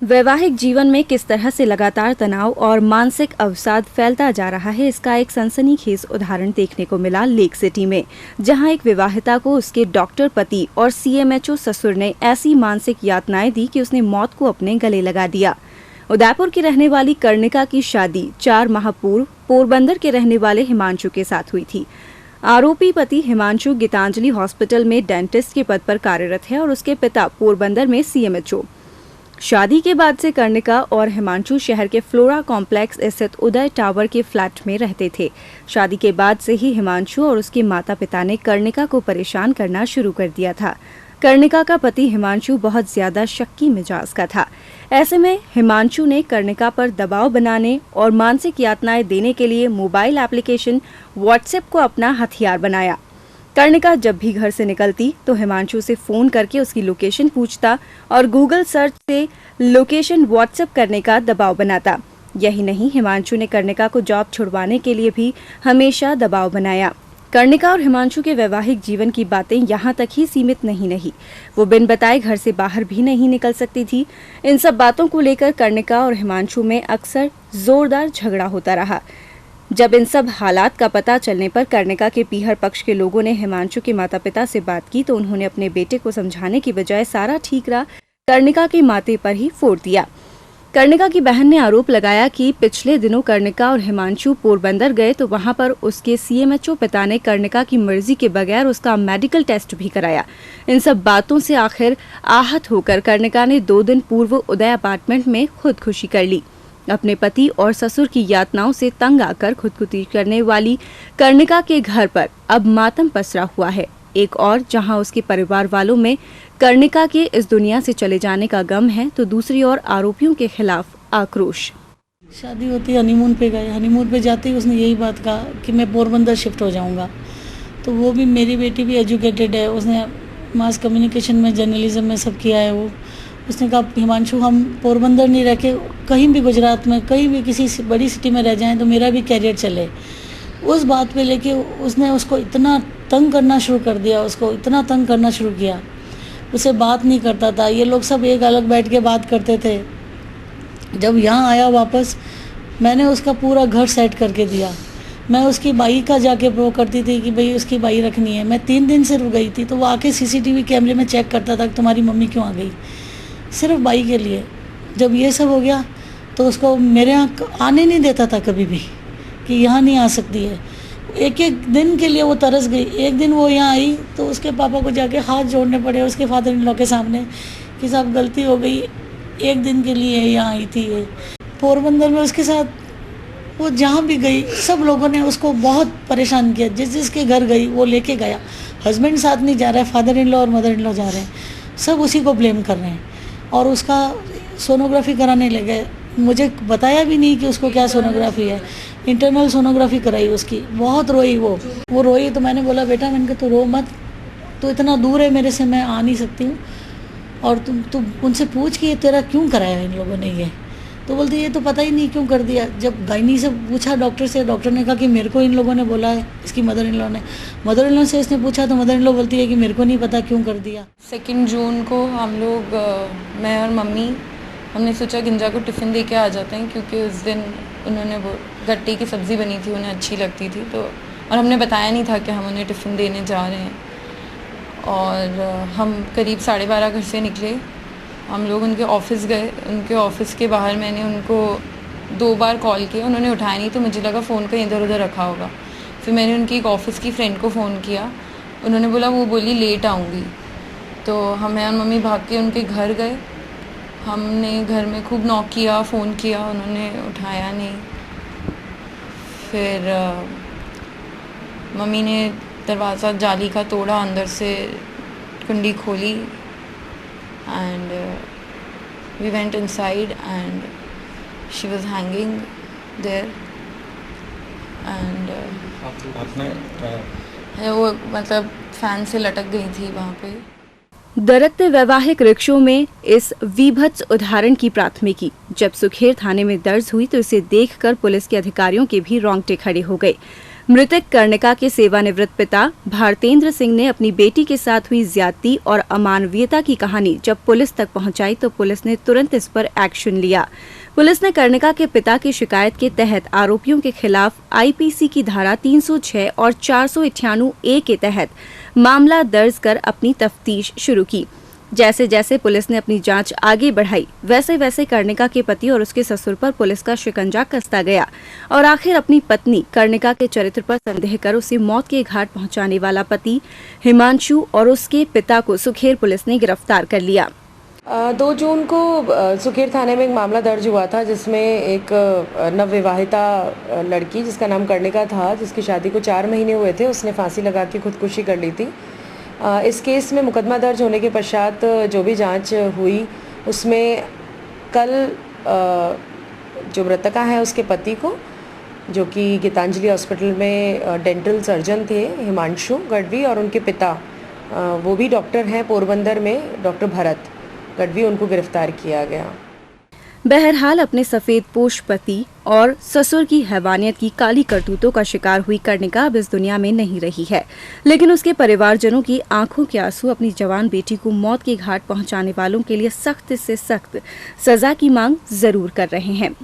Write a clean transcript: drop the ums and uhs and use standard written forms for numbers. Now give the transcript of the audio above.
वैवाहिक जीवन में किस तरह से लगातार तनाव और मानसिक अवसाद फैलता जा रहा है, इसका एक सनसनीखेज उदाहरण देखने को मिला लेक सिटी में, जहां एक विवाहिता को उसके डॉक्टर पति और सीएमएचओ ससुर ने ऐसी मानसिक यातनाएं दी कि उसने मौत को अपने गले लगा दिया। उदयपुर की रहने वाली कर्णिका की शादी 4 माह पूर्व पोरबंदर के रहने वाले हिमांशु के साथ हुई थी। आरोपी पति हिमांशु गीतांजलि हॉस्पिटल में डेंटिस्ट के पद पर कार्यरत है और उसके पिता पोरबंदर में सीएमएचओ। शादी के बाद से कर्णिका और हिमांशु शहर के फ्लोरा कॉम्प्लेक्स स्थित उदय टावर के फ्लैट में रहते थे। शादी के बाद से ही हिमांशु और उसके माता पिता ने कर्णिका को परेशान करना शुरू कर दिया था। कर्णिका का पति हिमांशु बहुत ज्यादा शक्की मिजाज का था। ऐसे में हिमांशु ने कर्णिका पर दबाव बनाने और मानसिक यातनाएं देने के लिए मोबाइल एप्लीकेशन व्हाट्सएप को अपना हथियार बनाया। कर्णिका जब भी घर से निकलती तो हिमांशु से फोन करके उसकी लोकेशन पूछता और गूगल सर्च से लोकेशन व्हाट्सएप करने का दबाव बनाता। यही नहीं, हिमांशु ने कर्णिका को जॉब छुड़वाने के लिए भी हमेशा दबाव बनाया। कर्णिका और हिमांशु के वैवाहिक जीवन की बातें यहाँ तक ही सीमित नहीं रही। वो बिन बताए घर से बाहर भी नहीं निकल सकती थी। इन सब बातों को लेकर कर्णिका और हिमांशु में अक्सर जोरदार झगड़ा होता रहा। जब इन सब हालात का पता चलने पर कर्णिका के पीहर पक्ष के लोगों ने हिमांशु के माता पिता से बात की तो उन्होंने अपने बेटे को समझाने की बजाय सारा ठीकरा कर्णिका के माथे पर ही फोड़ दिया। कर्णिका की बहन ने आरोप लगाया कि पिछले दिनों कर्णिका और हिमांशु पोरबंदर गए तो वहां पर उसके सीएमएचओ पिता ने कर्णिका की मर्जी के बगैर उसका मेडिकल टेस्ट भी कराया। इन सब बातों से आखिर आहत होकर कर्णिका ने 2 दिन पूर्व उदय अपार्टमेंट में खुदकुशी कर ली। अपने पति और ससुर की यातनाओं से तंग आकर खुदकुशी करने वाली कर्णिका के घर पर अब मातम पसरा हुआ है। एक और जहां उसके परिवार वालों में कर्णिका के इस दुनिया से चले जाने का गम है तो दूसरी ओर आरोपियों के खिलाफ आक्रोश। शादी होती, हनीमून पे गए। हनीमून पे जाते ही उसने यही बात कहा कि मैं पोरबंदर शिफ्ट हो जाऊंगा। तो वो भी, मेरी बेटी भी एजुकेटेड है, उसने मास कम्युनिकेशन में, जर्नलिज्म में सब किया है। उसने कहा हिमांशु, हम पोरबंदर नहीं रह के कहीं भी गुजरात में, कहीं भी किसी बड़ी सिटी में रह जाएं तो मेरा भी कैरियर चले। उस बात पे लेके उसने उसको इतना तंग करना शुरू कर दिया, उसको इतना तंग करना शुरू किया। उसे बात नहीं करता था। ये लोग सब एक अलग बैठ के बात करते थे। जब यहाँ आया वापस, मैंने उसका पूरा घर सेट करके दिया। मैं उसकी बाई का जाके वो करती थी कि भाई उसकी बाई रखनी है। मैं 3 दिन से रुक गई थी तो वो आके सीसीटीवी कैमरे में चेक करता था कि तुम्हारी मम्मी क्यों आ गई, सिर्फ बाई के लिए। जब ये सब हो गया तो उसको मेरे यहाँ आने नहीं देता था कभी भी कि यहाँ नहीं आ सकती है। एक एक दिन के लिए वो तरस गई। एक दिन वो यहाँ आई तो उसके पापा को जाके हाथ जोड़ने पड़े उसके फादर इन लॉ के सामने कि साहब गलती हो गई, एक दिन के लिए यहाँ आई थी। ये पोरबंदर में उसके साथ वो जहाँ भी गई सब लोगों ने उसको बहुत परेशान किया। जिसके घर गई वो लेके गया। हस्बैंड साथ नहीं जा रहा है, फादर इन लॉ और मदर इन लॉ जा रहे हैं, सब उसी को ब्लेम कर रहे हैं। और उसका सोनोग्राफी कराने लगे। मुझे बताया भी नहीं कि उसको क्या सोनोग्राफी है। इंटरनल सोनोग्राफी कराई उसकी। बहुत रोई वो रोई तो मैंने बोला बेटा, मैंने कहा तू रो मत, तो इतना दूर है मेरे से, मैं आ नहीं सकती हूँ, और तुम उनसे पूछ कि ये तेरा क्यों कराया इन लोगों ने ये। तो बोलती ये तो पता ही नहीं क्यों कर दिया। जब गायनी से पूछा डॉक्टर से, डॉक्टर ने कहा कि मेरे को इन लोगों ने बोला है, इसकी मदर इन लॉ ने। मदर इन लॉ से इसने पूछा तो मदर इन लॉ बोलती है कि मेरे को नहीं पता क्यों कर दिया। 2 जून को हम लोग, मैं और मम्मी, हमने सोचा गिंजा को टिफ़िन दे के आ जाते हैं, क्योंकि उस दिन उन्होंने वो गट्टी की सब्ज़ी बनी थी, उन्हें अच्छी लगती थी। तो और हमने बताया नहीं था कि हम उन्हें टिफ़िन देने जा रहे हैं। और हम करीब 12:30 घर से निकले। हम लोग उनके ऑफ़िस गए। उनके ऑफ़िस के बाहर मैंने उनको 2 बार कॉल किया, उन्होंने उठाया नहीं, तो मुझे लगा फ़ोन कहीं इधर उधर रखा होगा। फिर मैंने उनकी एक ऑफ़िस की फ्रेंड को फ़ोन किया, उन्होंने बोला वो बोली लेट आऊँगी। तो मैं और मम्मी भाग के उनके घर गए। हमने घर में खूब नॉक किया, फ़ोन किया, उन्होंने उठाया नहीं। फिर मम्मी ने दरवाज़ा जाली का तोड़ा, अंदर से कुंडी खोली, and we went inside and she was hanging there. And वो मतलब फैन से लटक गई थी वहाँ पे। दरकते वैवाहिक रिक्शों में इस विभत्स उदाहरण की प्राथमिकी जब सुखेर थाने में दर्ज हुई तो इसे देखकर पुलिस के अधिकारियों के भी रोंगटे खड़े हो गए। मृतक कर्णिका के सेवानिवृत्त पिता भारतेंद्र सिंह ने अपनी बेटी के साथ हुई ज्यादती और अमानवीयता की कहानी जब पुलिस तक पहुंचाई तो पुलिस ने तुरंत इस पर एक्शन लिया। पुलिस ने कर्णिका के पिता की शिकायत के तहत आरोपियों के खिलाफ आईपीसी की धारा 306 और 498 ए के तहत मामला दर्ज कर अपनी तफ्तीश शुरू की। जैसे जैसे पुलिस ने अपनी जांच आगे बढ़ाई वैसे वैसे कर्णिका के पति और उसके ससुर पर पुलिस का शिकंजा कसता गया और आखिर अपनी पत्नी कर्णिका के चरित्र पर संदेह कर उसे मौत के घाट पहुंचाने वाला पति हिमांशु और उसके पिता को सुखेर पुलिस ने गिरफ्तार कर लिया। 2 जून को सुखेर थाने में एक मामला दर्ज हुआ था जिसमें एक नवविवाहिता लड़की जिसका नाम कर्णिका था, जिसकी शादी को 4 महीने हुए थे, उसने फांसी लगा के खुदकुशी कर ली थी। इस केस में मुकदमा दर्ज होने के पश्चात जो भी जांच हुई उसमें कल जो मृतका है उसके पति को, जो कि गीतांजलि हॉस्पिटल में डेंटल सर्जन थे, हिमांशु गढ़वी, और उनके पिता वो भी डॉक्टर हैं पोरबंदर में, डॉक्टर भरत गढ़वी, उनको गिरफ्तार किया गया। बहरहाल अपने सफेद पोश पति और ससुर की हैवानियत की काली करतूतों का शिकार हुई कर्णिका अब इस दुनिया में नहीं रही है, लेकिन उसके परिवारजनों की आंखों के आंसू अपनी जवान बेटी को मौत के घाट पहुंचाने वालों के लिए सख्त से सख्त सजा की मांग जरूर कर रहे हैं।